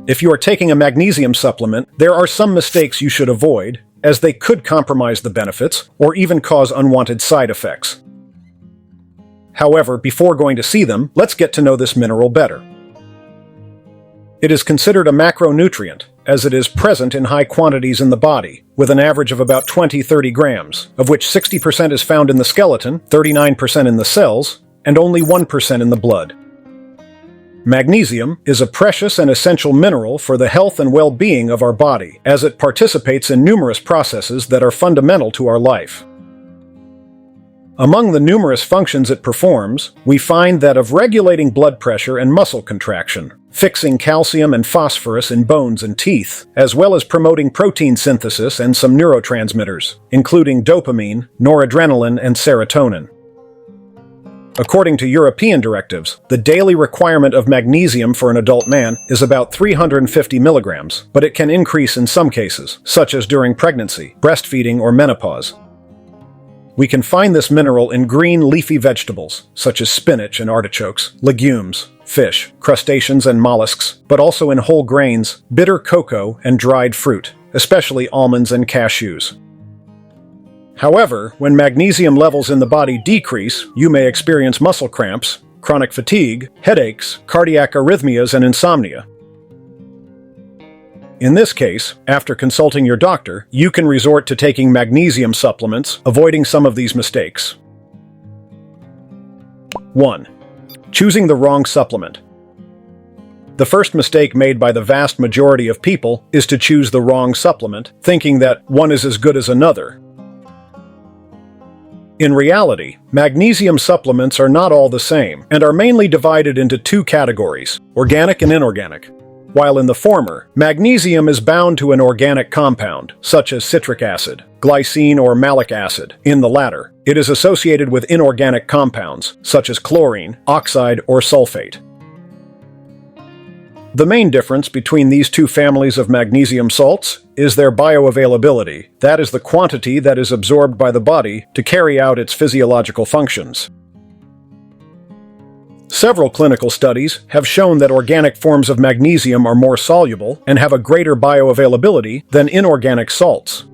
If you are taking a magnesium supplement, there are some mistakes you should avoid, as they could compromise the benefits or even cause unwanted side effects. However, before going to see them, let's get to know this mineral better. It is considered a macronutrient, as it is present in high quantities in the body, with an average of about 20–30 grams, of which 60% is found in the skeleton, 39% in the cells, and only 1% in the blood. Magnesium is a precious and essential mineral for the health and well-being of our body, as it participates in numerous processes that are fundamental to our life. Among the numerous functions it performs, we find that of regulating blood pressure and muscle contraction, fixing calcium and phosphorus in bones and teeth, as well as promoting protein synthesis and some neurotransmitters, including dopamine, noradrenaline, and serotonin. According to European directives, the daily requirement of magnesium for an adult man is about 350 milligrams, but it can increase in some cases, such as during pregnancy, breastfeeding, or menopause. We can find this mineral in green leafy vegetables, such as spinach and artichokes, legumes, fish, crustaceans, and mollusks, but also in whole grains, bitter cocoa, and dried fruit, especially almonds and cashews. However, when magnesium levels in the body decrease, you may experience muscle cramps, chronic fatigue, headaches, cardiac arrhythmias, and insomnia. In this case, after consulting your doctor, you can resort to taking magnesium supplements, avoiding some of these mistakes. 1. Choosing the wrong supplement. The first mistake made by the vast majority of people is to choose the wrong supplement, thinking that one is as good as another. In reality, magnesium supplements are not all the same, and are mainly divided into two categories, organic and inorganic. While in the former, magnesium is bound to an organic compound, such as citric acid, glycine, or malic acid. In the latter, it is associated with inorganic compounds, such as chlorine, oxide, or sulfate. The main difference between these two families of magnesium salts is their bioavailability. That is the quantity that is absorbed by the body to carry out its physiological functions. Several clinical studies have shown that organic forms of magnesium are more soluble and have a greater bioavailability than inorganic salts.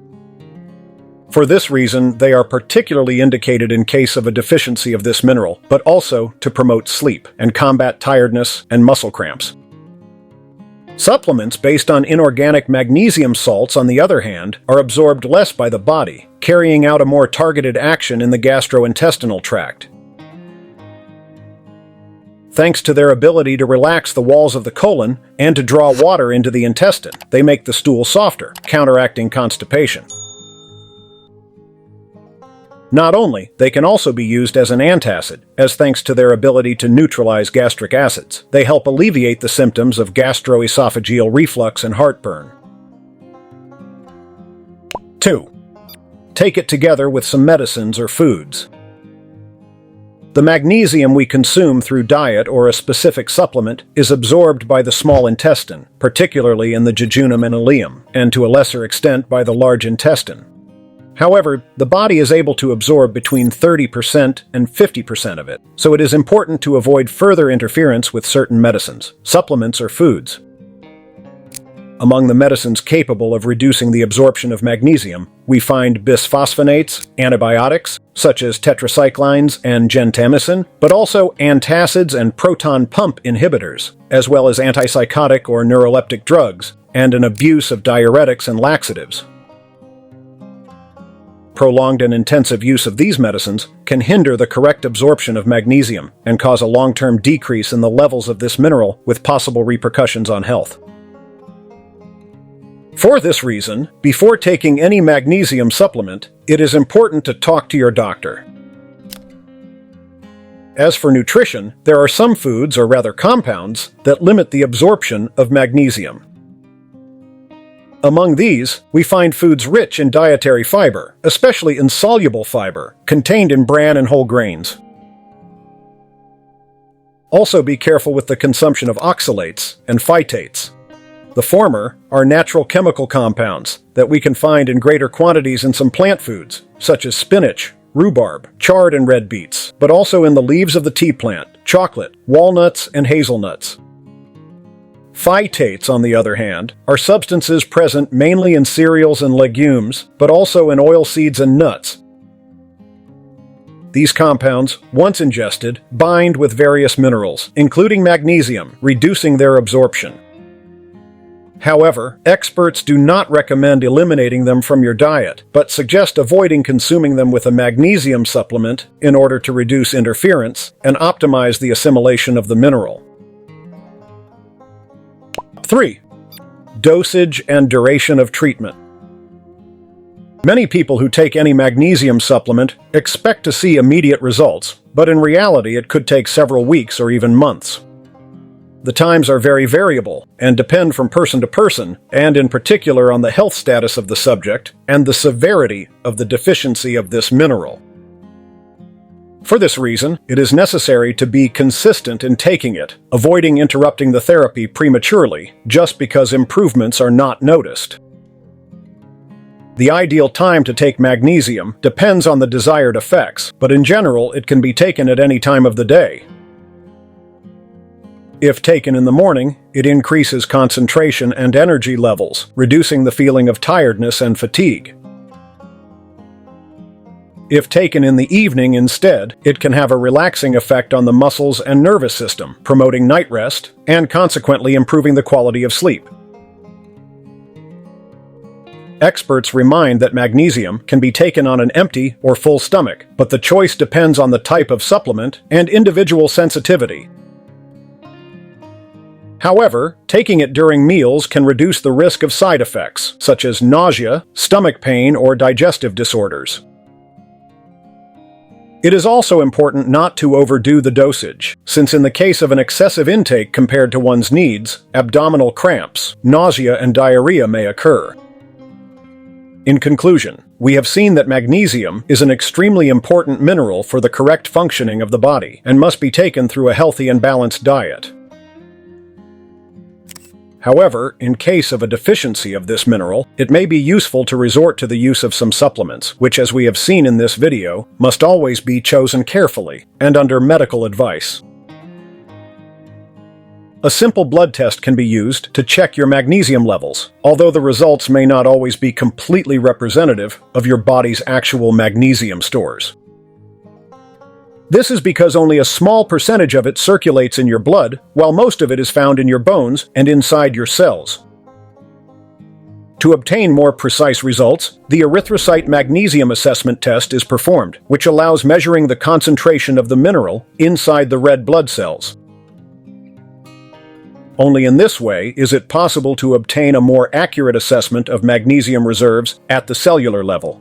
For this reason, they are particularly indicated in case of a deficiency of this mineral, but also to promote sleep and combat tiredness and muscle cramps. Supplements based on inorganic magnesium salts, on the other hand, are absorbed less by the body, carrying out a more targeted action in the gastrointestinal tract. Thanks to their ability to relax the walls of the colon and to draw water into the intestine, they make the stool softer, counteracting constipation. Not only, they can also be used as an antacid, as thanks to their ability to neutralize gastric acids, they help alleviate the symptoms of gastroesophageal reflux and heartburn. 2. Take it together with some medicines or foods. The magnesium we consume through diet or a specific supplement is absorbed by the small intestine, particularly in the jejunum and ileum, and to a lesser extent by the large intestine. However, the body is able to absorb between 30% and 50% of it, so it is important to avoid further interference with certain medicines, supplements, or foods. Among the medicines capable of reducing the absorption of magnesium, we find bisphosphonates, antibiotics, such as tetracyclines and gentamicin, but also antacids and proton pump inhibitors, as well as antipsychotic or neuroleptic drugs, and an abuse of diuretics and laxatives. Prolonged and intensive use of these medicines can hinder the correct absorption of magnesium and cause a long-term decrease in the levels of this mineral with possible repercussions on health. For this reason, before taking any magnesium supplement, it is important to talk to your doctor. As for nutrition, there are some foods, or rather compounds, that limit the absorption of magnesium. Among these, we find foods rich in dietary fiber, especially insoluble fiber, contained in bran and whole grains. Also be careful with the consumption of oxalates and phytates. The former are natural chemical compounds that we can find in greater quantities in some plant foods, such as spinach, rhubarb, chard, and red beets, but also in the leaves of the tea plant, chocolate, walnuts, and hazelnuts. Phytates, on the other hand, are substances present mainly in cereals and legumes, but also in oilseeds and nuts. These compounds, once ingested, bind with various minerals, including magnesium, reducing their absorption. However, experts do not recommend eliminating them from your diet, but suggest avoiding consuming them with a magnesium supplement in order to reduce interference and optimize the assimilation of the mineral. 3. Dosage and duration of treatment. Many people who take any magnesium supplement expect to see immediate results, but in reality it could take several weeks or even months. The times are very variable and depend from person to person, and in particular on the health status of the subject and the severity of the deficiency of this mineral. For this reason, it is necessary to be consistent in taking it, avoiding interrupting the therapy prematurely just because improvements are not noticed. The ideal time to take magnesium depends on the desired effects, but in general it can be taken at any time of the day. If taken in the morning, it increases concentration and energy levels, reducing the feeling of tiredness and fatigue. If taken in the evening instead, it can have a relaxing effect on the muscles and nervous system, promoting night rest and consequently improving the quality of sleep. Experts remind that magnesium can be taken on an empty or full stomach, but the choice depends on the type of supplement and individual sensitivity. However, taking it during meals can reduce the risk of side effects, such as nausea, stomach pain, or digestive disorders. It is also important not to overdo the dosage, since in the case of an excessive intake compared to one's needs, abdominal cramps, nausea, and diarrhea may occur. In conclusion, we have seen that magnesium is an extremely important mineral for the correct functioning of the body and must be taken through a healthy and balanced diet. However, in case of a deficiency of this mineral, it may be useful to resort to the use of some supplements, which, as we have seen in this video, must always be chosen carefully and under medical advice. A simple blood test can be used to check your magnesium levels, although the results may not always be completely representative of your body's actual magnesium stores. This is because only a small percentage of it circulates in your blood, while most of it is found in your bones and inside your cells. To obtain more precise results, the erythrocyte magnesium assessment test is performed, which allows measuring the concentration of the mineral inside the red blood cells. Only in this way is it possible to obtain a more accurate assessment of magnesium reserves at the cellular level.